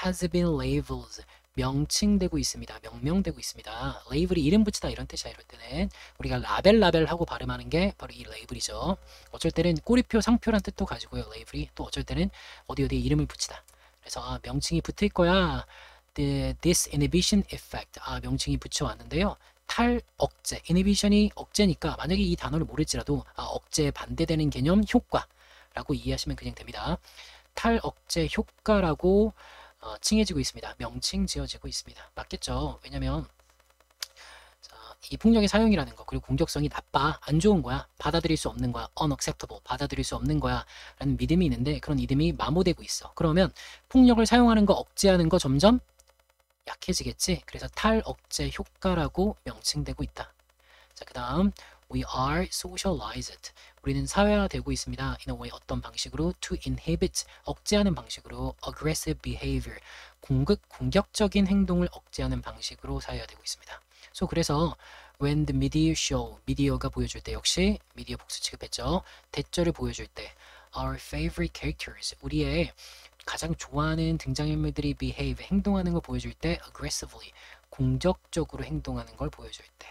has been labeled, 명칭되고 있습니다. 명명되고 있습니다. 레이블이 이름 붙이다 이런 뜻이야. 이럴 때는 우리가 라벨하고 발음하는 게 바로 이 레이블이죠. 어쩔 때는 꼬리표, 상표란 뜻도 가지고요. 레이블이 또 어쩔 때는 어디에 이름을 붙이다. 그래서 명칭이 붙을 거야. This inhibition effect. 명칭이 붙여왔는데요. 탈억제. inhibition이 억제니까 만약에 이 단어를 모를지라도 억제에 반대되는 개념 효과라고 이해하시면 그냥 됩니다. 탈억제 효과라고 칭해지고 있습니다. 명칭 지어지고 있습니다. 맞겠죠? 왜냐면 이 폭력의 사용이라는 거 그리고 공격성이 나빠, 안 좋은 거야, 받아들일 수 없는 거야, unacceptable, 받아들일 수 없는 거야 라는 믿음이 있는데 그런 믿음이 마모되고 있어. 그러면 폭력을 사용하는 거, 억제하는 거 점점 약해지겠지. 그래서 탈억제 효과라고 명칭되고 있다. 자, 그 다음 We are socialized. 우리는 사회화되고 있습니다. In a way, 어떤 방식으로? To inhibit, 억제하는 방식으로. Aggressive behavior, 공격적인 행동을 억제하는 방식으로 사회화되고 있습니다. 그래서 when the media show, 미디어가 보여줄 때, 역시 미디어 복수 취급했죠. 대절을 보여줄 때 our favorite characters, 우리의 가장 좋아하는 등장인물들이 behave, 행동하는 걸 보여줄 때 aggressively, 공격적으로 행동하는 걸 보여줄 때.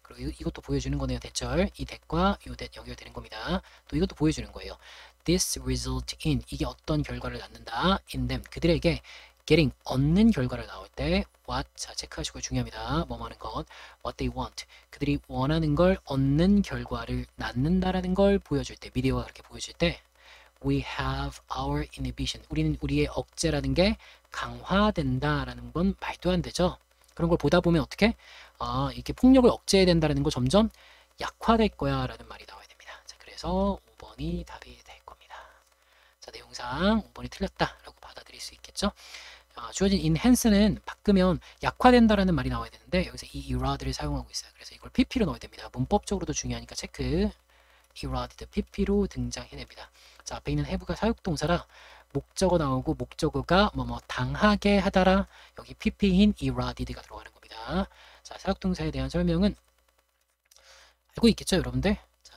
그리고 이것도 보여주는 거네요. 대절. 이 대과 이 대 연결되는 겁니다. 또 이것도 보여주는 거예요. This result in, 이게 어떤 결과를 낳는다. In them, 그들에게 getting, 얻는 결과를 나올 때 what, 자 체크하시고 중요합니다. 뭐 하는 것, what they want, 그들이 원하는 걸 얻는 결과를 낳는다라는 걸 보여줄 때, 미디어가 그렇게 보여줄 때 we have our inhibition, 우리는 우리의 억제라는 게 강화된다라는 건 말도 안 되죠. 그런 걸 보다 보면 어떻게? 이렇게 폭력을 억제해야 된다는 거 점점 약화될 거야 라는 말이 나와야 됩니다. 자, 그래서 5번이 답이 될 겁니다. 자, 내용상 5번이 틀렸다라고 받아들일 수 있겠죠. 주어진 enhance는 바꾸면 약화된다라는 말이 나와야 되는데 여기서 이 erode를 사용하고 있어요. 그래서 이걸 pp로 넣어야 됩니다. 문법적으로도 중요하니까 체크. eroded, pp로 등장해냅니다. 자, 앞에 있는 have가 사역동사라 목적어 나오고 목적어가 당하게 하다라 여기 pp인 eroded가 들어가는 겁니다. 자, 사역동사에 대한 설명은 알고 있겠죠, 여러분들? 자,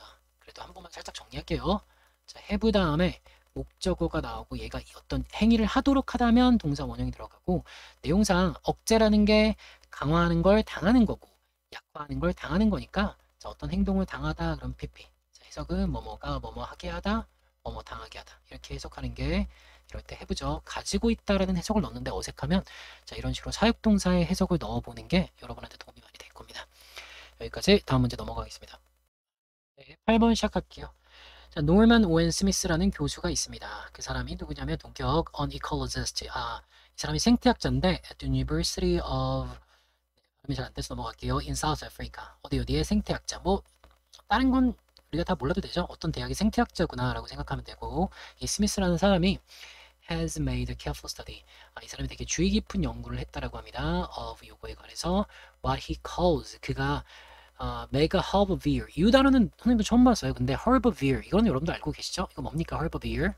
또 한 번만 살짝 정리할게요. 자, have 다음에 목적어가 나오고 얘가 어떤 행위를 하도록 하다면 동사 원형이 들어가고 내용상 억제라는 게 강화하는 걸 당하는 거고 약화하는 걸 당하는 거니까 자, 어떤 행동을 당하다 그럼 PP. 자, 해석은 뭐뭐가 뭐뭐 하게 하다 뭐뭐 당하게 하다 이렇게 해석하는 게 이럴 때 해보죠. 가지고 있다라는 해석을 넣는데 어색하면 자 이런 식으로 사역동사의 해석을 넣어보는 게 여러분한테 도움이 많이 될 겁니다. 여기까지 다음 문제 넘어가겠습니다. 네, 8번 시작할게요. 자, 노먼 오웬 스미스라는 교수가 있습니다. 그 사람이 누구냐면 동격 an ecologist. 이 사람이 생태학자인데 at the University of 발음이 잘 안 돼서 넘어갈게요. in South Africa. 어디에 생태학자. 뭐 다른 건 우리가 다 몰라도 되죠. 어떤 대학의 생태학자구나라고 생각하면 되고 이 스미스라는 사람이 has made a careful study. 이 사람이 되게 주의 깊은 연구를 했다라고 합니다. of 요거에 관해서 what he calls 그가 mega herbivore. 이 단어는 선생님도 처음 봤어요. 근데 herbivore 이거는 여러분도 알고 계시죠? 이거 뭡니까 herbivore?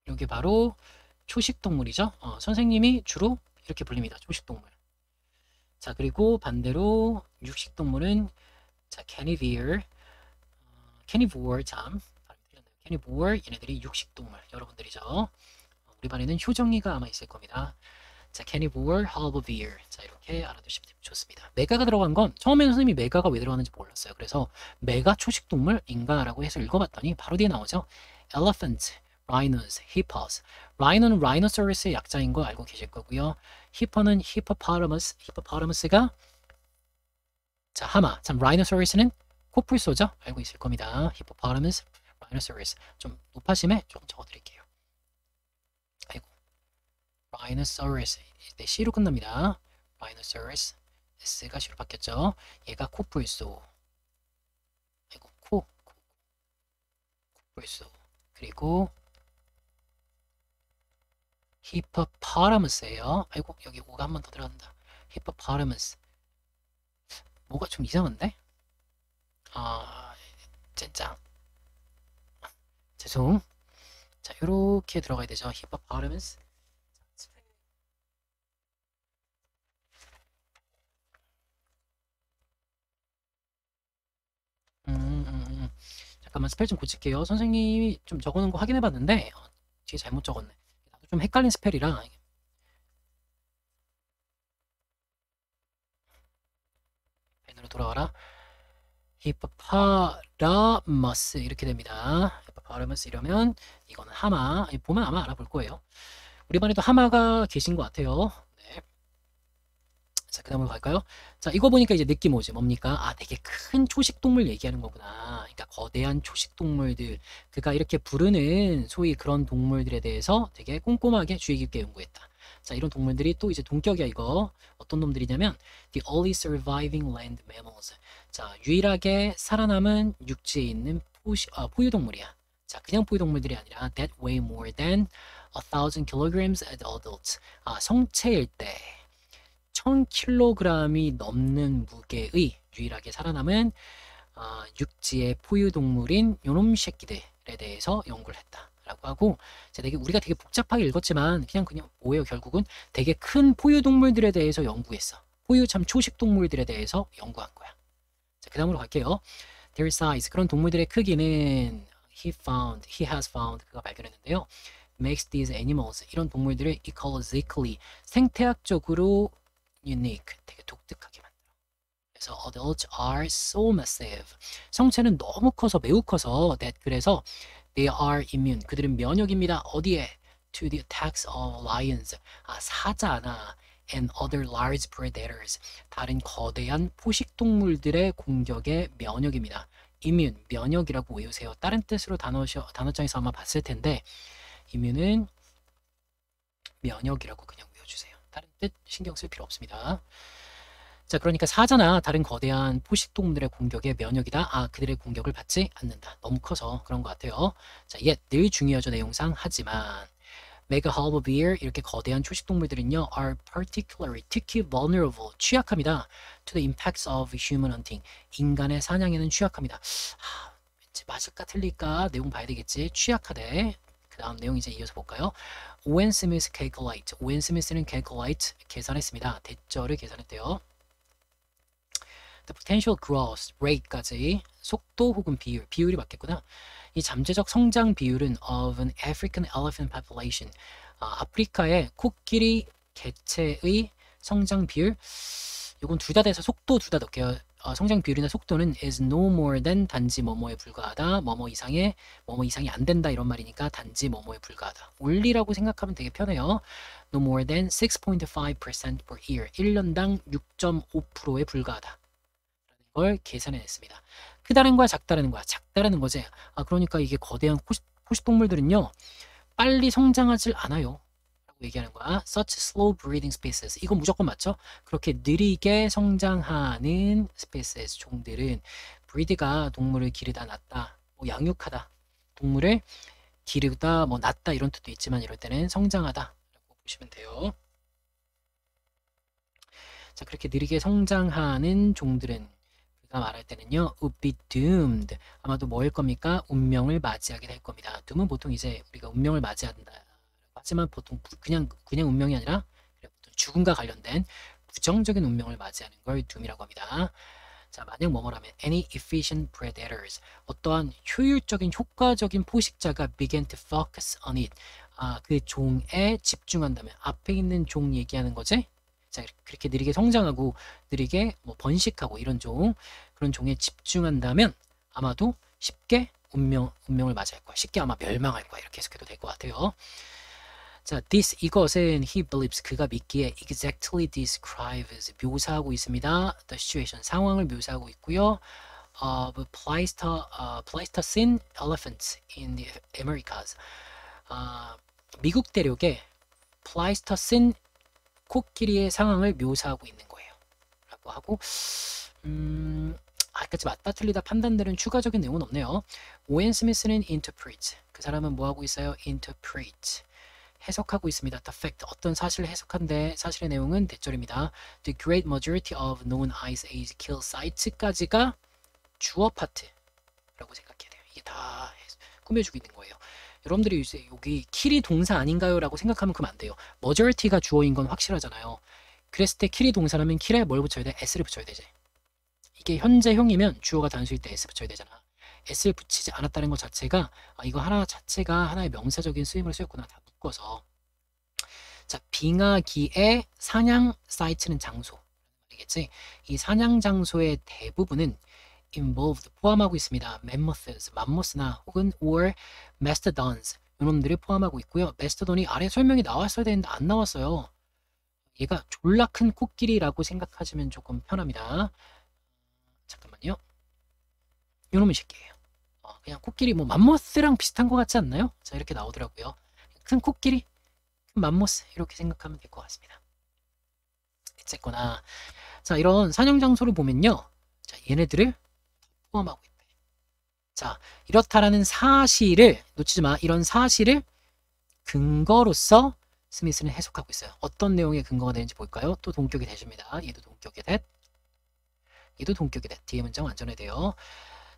이게 바로 초식동물이죠. 선생님이 주로 이렇게 불립니다. 초식동물. 자 그리고 반대로 육식동물은 자 carnivore, carnivore 참 발음이 틀렸네요. carnivore 얘네들이 육식동물 여러분들이죠. 우리 반에는 효정이가 아마 있을 겁니다. 자, carnivore, herbivore. 자, 이렇게 알아두시면 좋습니다. 메가가 들어간 건 처음에는 선생님이 메가가 왜 들어가는지 몰랐어요. 그래서 메가 초식동물인가라고 해서 읽어봤더니 바로 뒤에 나오죠. elephant, rhinos, hippos. rhino는 rhinoceros 약자인 거 알고 계실 거고요. hippo는 hippopotamus, hippopotamus가 자, 하마. 참 rhinoceros 코뿔소죠. 알고 있을 겁니다. hippopotamus, rhinoceros. 좀 높아심에 좀 적어드릴게요. Rhinoceros. 네, C로 끝납니다. Rhinoceros. S가 C로 바뀌었죠. 얘가 코뿔소. 아이고, 코뿔소. 그리고 hippopotamus예요. 아이고, 여기 O가 한 번 더 들어간다. hippopotamus. 뭐가 좀 이상한데? 젠장. 죄송. 자, 요렇게 들어가야 되죠. hippopotamus. 잠깐만 스펠 좀 고칠게요. 선생님이 좀 적어놓은 거 확인해 봤는데 뒤에 잘못 적었네. 나도 좀 헷갈린 스펠이라 펜으로 돌아와라. 히포파라머스 이렇게 됩니다. 히포파라머스 이러면 이거는 하마. 보면 아마 알아볼 거예요. 우리 반에도 하마가 계신 것 같아요. 네. 자, 그 다음으로 갈까요? 자, 이거 보니까 이제 느낌 오지. 뭡니까? 되게 큰 초식동물 얘기하는 거구나. 그러니까 거대한 초식동물들. 그가 이렇게 부르는 소위 그런 동물들에 대해서 되게 꼼꼼하게 주의 깊게 연구했다. 자, 이런 동물들이 또 이제 동격이야, 이거. 어떤 놈들이냐면, the only surviving land mammals. 자, 유일하게 살아남은 육지에 있는 포유동물이야. 자, 그냥 포유동물들이 아니라 that weigh more than 1,000 kilograms as adults. 성체일 때 1000kg이 넘는 무게의 유일하게 살아남은 육지의 포유동물인 요놈 새끼들에 대해서 연구를 했다라고 하고 우리가 되게 복잡하게 읽었지만 그냥 뭐예요? 결국은 되게 큰 포유동물들에 대해서 연구했어. 포유 참 초식동물들에 대해서 연구한 거야. 자, 그 다음으로 갈게요. Their size, 그런 동물들의 크기는 he has found, 그가 발견했는데요. Makes these animals, 이런 동물들을 ecologically, 생태학적으로 unique, 되게 독특하게 만들어. 그래서 adults are so massive. 성체는 너무 커서 매우 커서 그래서 they are immune. 그들은 면역입니다. 어디에? To the attacks of lions. 사자나 and other large predators. 다른 거대한 포식동물들의 공격에 면역입니다. immune, 면역이라고 외우세요. 다른 뜻으로 단어장에서 아마 봤을 텐데 immune은 면역이라고 그냥 외워주세요. 다른 뜻 신경 쓸 필요 없습니다. 자, 그러니까 사자나 다른 거대한 포식동물들의 공격에 면역이다. 그들의 공격을 받지 않는다. 너무 커서 그런 것 같아요. 자, yet 늘 중요하죠. 내용상. 하지만 mega herbivore 이렇게 거대한 초식동물들은요 are particularly 특히 vulnerable 취약합니다. to the impacts of human hunting 인간의 사냥에는 취약합니다. 왠지 맞을까 틀릴까 내용 봐야 되겠지. 취약하대. 그 다음 내용 이제 이어서 볼까요? 오웬 스미스 calculate. 오웬 스미스는 calculate 계산했습니다. 대절을 계산했대요. the potential growth rate까지 속도 혹은 비율이 맞겠구나. 이 잠재적 성장 비율은 of an African elephant population. 아프리카의 코끼리 개체의 성장 비율. 이건 둘 다 돼서 속도 둘 다 넣을게요. 성장 비율이나 속도는 is no more than 단지 뭐뭐에 불과하다. 뭐뭐 이상이 안 된다 이런 말이니까 단지 뭐뭐에 불과하다. only라고 생각하면 되게 편해요. no more than 6.5% per year. 1년당 6.5%에 불과하다. 라는 걸 계산해냈습니다. 크다는 거야, 작다는 거야? 작다는 거지. 그러니까 이게 거대한 포식동물들은요, 빨리 성장하질 않아요. 라고 얘기하는 거야. Such slow breeding species. 이건 무조건 맞죠? 그렇게 느리게 성장하는 species, 종들은 breed가 동물을 기르다, 낳다, 뭐 양육하다, 동물을 기르다, 뭐 낳다 이런 뜻도 있지만 이럴 때는 성장하다 라고 보시면 돼요. 자, 그렇게 느리게 성장하는 종들은 그가 말할 때는요, would be doomed. 아마도 뭐일 겁니까? 운명을 맞이하게 될 겁니다. doom은 보통 이제 우리가 운명을 맞이한다. 하지만 보통 그냥 운명이 아니라 보통 죽음과 관련된 부정적인 운명을 맞이하는 걸 doom이라고 합니다. 자, 만약 뭐뭐라면 any efficient predators. 어떠한 효율적인 효과적인 포식자가 begin to focus on it. 그 종에 집중한다면 앞에 있는 종 얘기하는 거지? 자, 그렇게 느리게 성장하고 느리게 뭐 번식하고 이런 그런 종에 집중한다면 아마도 쉽게 운명을 맞이할 거야. 쉽게 아마 멸망할 거야. 이렇게 해석해도 될 것 같아요. 자, 이것은 he believes 그가 믿기에 exactly describes 묘사하고 있습니다. the situation 상황을 묘사하고 있고요. Pleistocene elephants in the Americas. 미국 대륙의 Pleistocene 코끼리의 상황을 묘사하고 있는 거예요. 라고 하고 아까지 맞다 틀리다 판단되는 추가적인 내용은 없네요. 오웬 스미스는 interpret. 그 사람은 뭐 하고 있어요? interpret. 해석하고 있습니다. The fact. 어떤 사실을 해석한데 사실의 내용은 대절입니다. The great majority of known ice age kill sites까지가 주어 파트라고 생각해야 돼요. 이게 다 꾸며주고 있는 거예요. 여러분들이 이제 여기 kill이 동사 아닌가요? 라고 생각하면 그러면 안 돼요. majority가 주어인 건 확실하잖아요. 그랬을 때 kill이 동사라면 kill에 뭘 붙여야 돼? s를 붙여야 되지. 이게 현재형이면 주어가 단수일 때 s 붙여야 되잖아. s를 붙이지 않았다는 것 자체가 이거 하나 자체가 하나의 명사적인 쓰임으로 쓰였구나. 다 묶어서. 자, 빙하기의 사냥 사이트는 장소. 말이겠지? 이 사냥 장소의 대부분은 involved 포함하고 있습니다. mammoths, 맘모스나 혹은 or mastodons 이놈들을 포함하고 있고요. 마스터돈이 아래 설명이 나왔어야 되는데 안 나왔어요. 얘가 졸라 큰 코끼리라고 생각하시면 조금 편합니다. 잠깐만요. 요놈의 새끼예요. 그냥 코끼리 뭐 맘모스랑 비슷한 것 같지 않나요? 자, 이렇게 나오더라고요. 큰 코끼리, 큰 맘모스 이렇게 생각하면 될 것 같습니다. 어쨌거나 자, 이런 사냥 장소를 보면요. 자, 얘네들을 포함하고 있대. 자, 이렇다라는 사실을 놓치지 마. 이런 사실을 근거로서 스미스는 해석하고 있어요. 어떤 내용의 근거가 되는지 볼까요? 또 동격이 되십니다. 얘도 동격이 됐. 얘도 동격이 됐. 뒤에 문장 완전해야 돼요.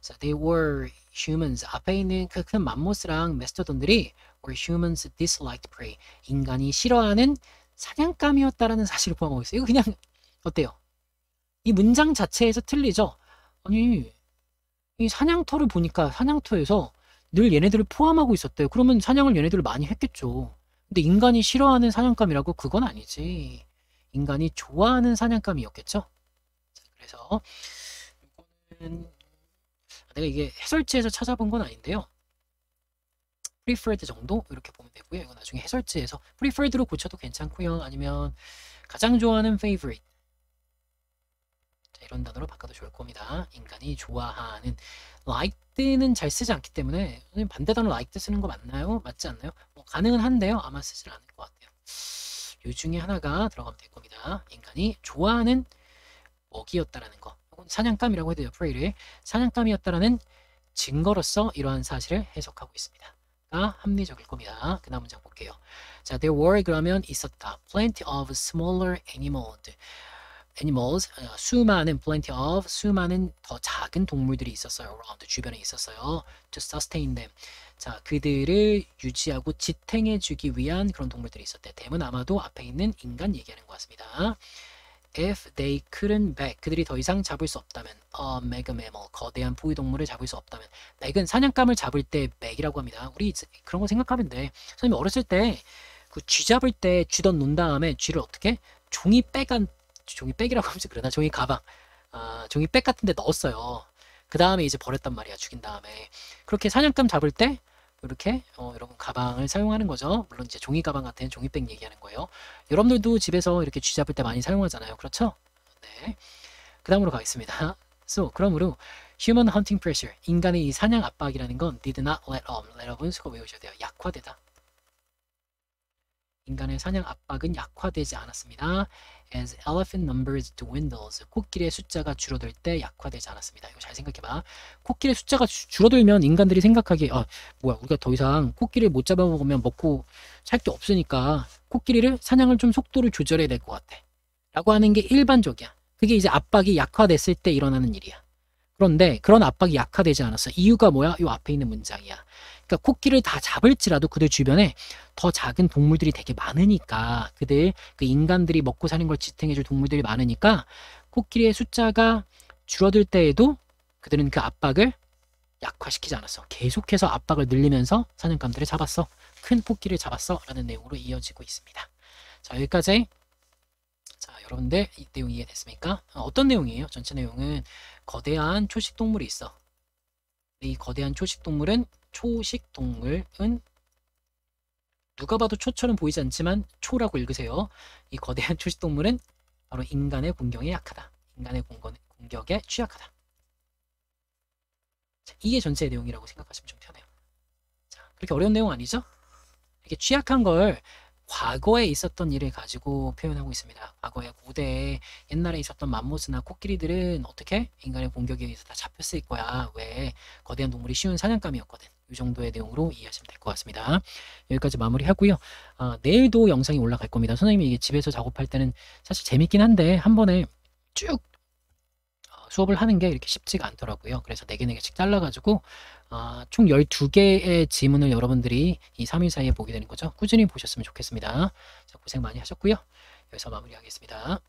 자, they were humans. 앞에 있는 그 큰 맘모스랑 메스터돈들이 were humans disliked prey. 인간이 싫어하는 사냥감이었다라는 사실을 포함하고 있어요. 이거 그냥 어때요? 이 문장 자체에서 틀리죠? 아니, 이 사냥터를 보니까 사냥터에서 늘 얘네들을 포함하고 있었대요. 그러면 사냥을 얘네들을 많이 했겠죠. 근데 인간이 싫어하는 사냥감이라고 그건 아니지. 인간이 좋아하는 사냥감이었겠죠? 그래서 이거는 내가 이게 해설지에서 찾아본 건 아닌데요. preferred 정도 이렇게 보면 되고요. 이거 나중에 해설지에서 preferred로 고쳐도 괜찮고요. 아니면 가장 좋아하는 favorite. 자, 이런 단어로 바꿔도 좋을 겁니다. 인간이 좋아하는 like는 잘 쓰지 않기 때문에 반대 단어 like 쓰는 거 맞나요? 맞지 않나요? 뭐 가능은 한데요. 아마 쓰질 않을 것 같아요. 이 중에 하나가 들어가면 될 겁니다. 인간이 좋아하는 먹이였다라는 거. 혹은 사냥감이라고 해도 prey를 사냥감이었다라는 증거로서 이러한 사실을 해석하고 있습니다. 가 합리적일 겁니다. 그 다음 문장 볼게요. 자, there were 그러면 있었다. plenty of smaller animals, 수많은 plenty of 수많은 더 작은 동물들이 있었어요. around 주변에 있었어요. to sustain them. 자, 그들을 유지하고 지탱해 주기 위한 그런 동물들이 있었대. 댐은 아마도 앞에 있는 인간 얘기하는 것 같습니다. if they couldn't beg, 그들이 더 이상 잡을 수 없다면, a mega mammal, 거대한 포유동물을 잡을 수 없다면, meg은 사냥감을 잡을 때 meg이라고 합니다. 우리 그런 거 생각하면 돼. 선생님 어렸을 때 그 쥐 잡을 때 쥐던 논 다음에 쥐를 어떻게 종이백이라고 하면서 그러나 종이 가방, 종이백 같은데 넣었어요. 그 다음에 이제 버렸단 말이야. 죽인 다음에. 그렇게 사냥감 잡을 때 이렇게 여러분 가방을 사용하는 거죠. 물론 이제 종이 가방 같은 종이백 얘기하는 거예요. 여러분들도 집에서 이렇게 쥐 잡을 때 많이 사용하잖아요. 그렇죠? 네. 그 다음으로 가겠습니다. So, 그러므로 human hunting pressure, 인간의 이 사냥 압박이라는 건 did not let up. let up은 수거 외우셔야 돼요. 약화되다. 인간의 사냥 압박은 약화되지 않았습니다. As elephant numbers dwindles, 코끼리의 숫자가 줄어들 때 약화되지 않았습니다. 이거 잘 생각해봐. 코끼리의 숫자가 줄어들면 인간들이 생각하기에 뭐야 우리가 더 이상 코끼리를 못 잡아먹으면 먹고 살 게 없으니까 코끼리를 사냥을 좀 속도를 조절해야 될 것 같아 라고 하는 게 일반적이야. 그게 이제 압박이 약화됐을 때 일어나는 일이야. 그런데 그런 압박이 약화되지 않았어. 이유가 뭐야? 이 앞에 있는 문장이야. 그러니까 코끼리를 다 잡을지라도 그들 주변에 더 작은 동물들이 되게 많으니까, 그들 그 인간들이 먹고 사는 걸 지탱해줄 동물들이 많으니까 코끼리의 숫자가 줄어들 때에도 그들은 그 압박을 약화시키지 않았어. 계속해서 압박을 늘리면서 사냥감들을 잡았어. 큰 코끼리를 잡았어 라는 내용으로 이어지고 있습니다. 자, 여기까지. 자, 여러분들 이 내용 이해됐습니까? 어떤 내용이에요? 전체 내용은 거대한 초식동물이 있어. 이 거대한 초식동물은 누가 봐도 초처럼 보이지 않지만 초라고 읽으세요. 이 거대한 초식동물은 바로 인간의 공격에 약하다. 인간의 공격에 취약하다. 자, 이게 전체 내용이라고 생각하시면 좀 편해요. 자, 그렇게 어려운 내용 아니죠? 이렇게 취약한 걸 과거에 있었던 일을 가지고 표현하고 있습니다. 과거에 고대에 옛날에 있었던 맘모스나 코끼리들은 어떻게 인간의 공격에 의해서 다 잡혔을 거야. 왜? 거대한 동물이 쉬운 사냥감이었거든. 이 정도의 내용으로 이해하시면 될 것 같습니다. 여기까지 마무리하고요. 내일도 영상이 올라갈 겁니다. 선생님이 이게 집에서 작업할 때는 사실 재밌긴 한데 한 번에 쭉 수업을 하는 게 이렇게 쉽지가 않더라고요. 그래서 4개씩 잘라가지고 총 12개의 지문을 여러분들이 이 3일 사이에 보게 되는 거죠. 꾸준히 보셨으면 좋겠습니다. 자, 고생 많이 하셨고요. 여기서 마무리하겠습니다.